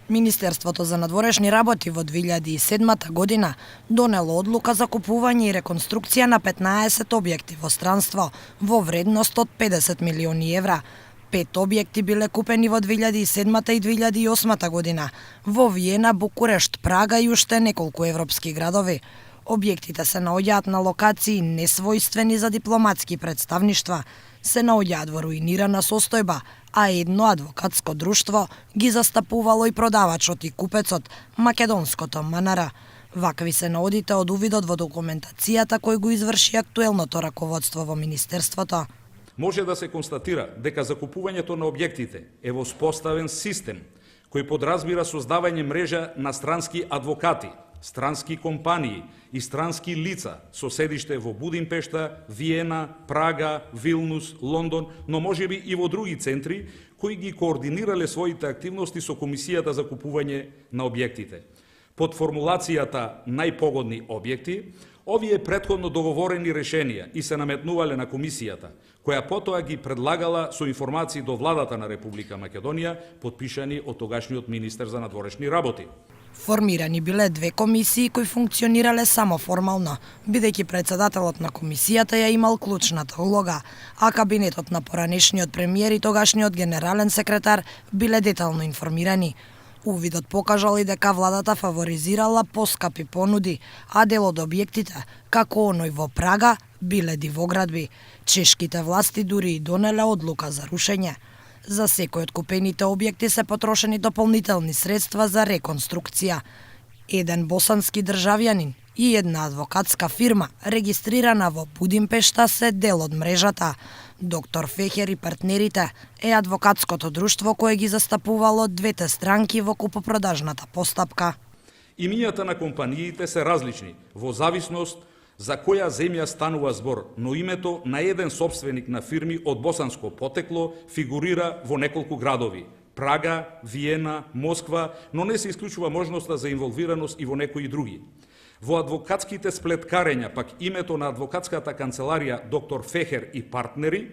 Министерството за надворешни работи во 2007 година донело одлука за купување и реконструкција на 15 објекти во странство во вредност од 50 милиони евра. 5 објекти биле купени во 2007 и 2008 година во Виена, Букурешт, Прага и уште неколку европски градови. Објектите се наоѓаат на локации несвојствени за дипломатски представништва, се наоѓаат во руинирана состојба, а едно адвокатско друштво ги застапувало и продавачот и купецот, македонското МНР. Вакви се наодите од увидот во документацијата кој го изврши актуелното раководство во Министерството. Може да се констатира дека закупувањето на објектите е воспоставен систем кој подразбира создавање мрежа на странски адвокати, странски компании и странски лица со седиште во Будимпешта, Виена, Прага, Вилнус, Лондон, но можеби и во други центри кои ги координирале своите активности со Комисијата за купување на објектите. Под формулацијата најпогодни објекти, овие претходно договорени решенија и се наметнувале на Комисијата, која потоа ги предлагала со информации до Владата на Република Македонија, подпишани од тогашниот министер за надворешни работи. Формирани биле две комисии кои функционирале само формално, бидејќи председателот на комисијата ја имал клучната улога, а кабинетот на поранешниот премиер и тогашниот генерален секретар биле детално информирани. Увидот покажал и дека владата фаворизирала поскапи понуди, а дел од објектите, како оној во Прага, биле дивоградби. Чешките власти дури и донеле одлука за рушење. За секој од купените објекти се потрошени дополнителни средства за реконструкција. Еден босански државјанин и една адвокатска фирма, регистрирана во Будимпешта, се дел од мрежата. Доктор Фехер и партнерите е адвокатското друштво кое ги застапувало двете странки во купопродажната постапка. Имињата на компаниите се различни во зависност за која земја станува збор, но името на еден собственик на фирми од босанско потекло фигурира во неколку градови – Прага, Виена, Москва, но не се исклучува можноста за инволвираност и во некои други. Во адвокатските сплеткарења пак името на адвокатската канцеларија доктор Фехер и партнери,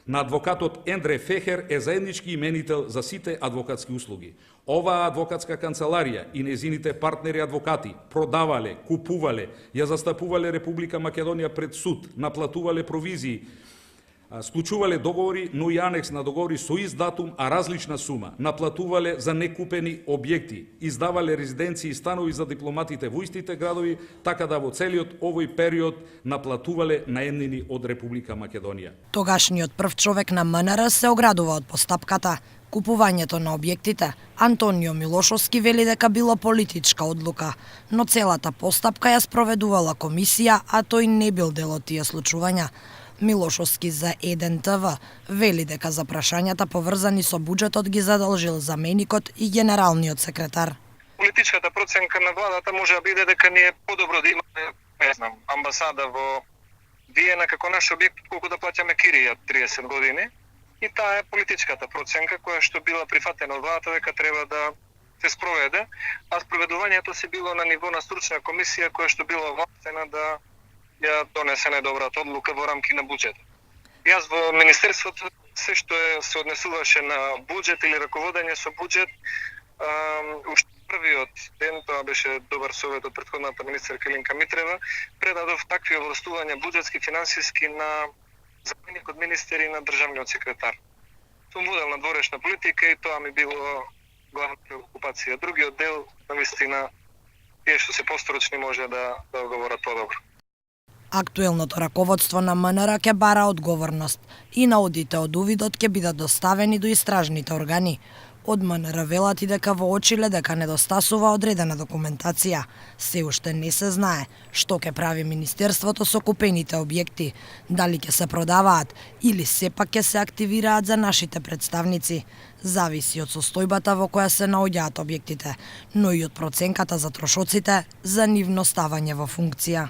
на адвокатот Ендре Фехер е заеднички именител за сите адвокатски услуги. Оваа адвокатска канцеларија и незините партнери адвокати продавале, купувале, ја застапувале Република Македонија пред суд, наплатувале провизии, склучувале договори, но и анекс на договори со ист датум, а различна сума, наплатувале за некупени објекти, издавале резиденции и станови за дипломатите во истите градови, така да во целиот овој период наплатувале наемнини од Република Македонија. Тогашниот прв човек на МНР се оградува од постапката. Купувањето на објектите, Антонио Милошовски вели дека било политичка одлука, но целата постапка ја спроведувала комисија, а тој не бил дел од тие случувања. Милошовски за 1 ТВ вели дека за прашањата поврзани со буџетот ги задолжил заменикот и генералниот секретар. Политичката проценка на владата може да биде дека ни е подобро да имаме, не знам, амбасада во Виена како наш објект, колку да плаќаме кирија 30 години. И таа е политичката проценка која што била прифатена од владата дека треба да се спроведе, а спроведувањето се било на ниво на стручна комисија која што била овластена да ја донесе најдобрата одлука во рамки на буџетот. Јас во Министерството се што се однесуваше на буџет или раководење со буџет, уште првиот ден, тоа беше добар совет од претходната министерка Илинка Митрева, предадов такви овластувања буџетски, финансиски на заменикот министер и на државниот секретар. Сум водел надворешна политика и тоа ми било главна преокупација. Другиот дел, навистина, тие што се построчни може да говорат подобро. Актуелното раководство на МНР ќе бара одговорност и наодите од увидот ќе бидат доставени до истражните органи. Од МНР велат и дека во очиле дека недостасува одредена документација. Се уште не се знае што ќе прави Министерството со купените објекти, дали ќе се продаваат или сепак ќе се активираат за нашите представници. Зависи од состојбата во која се наоѓаат објектите, но и од проценката за трошоците за нивно ставање во функција.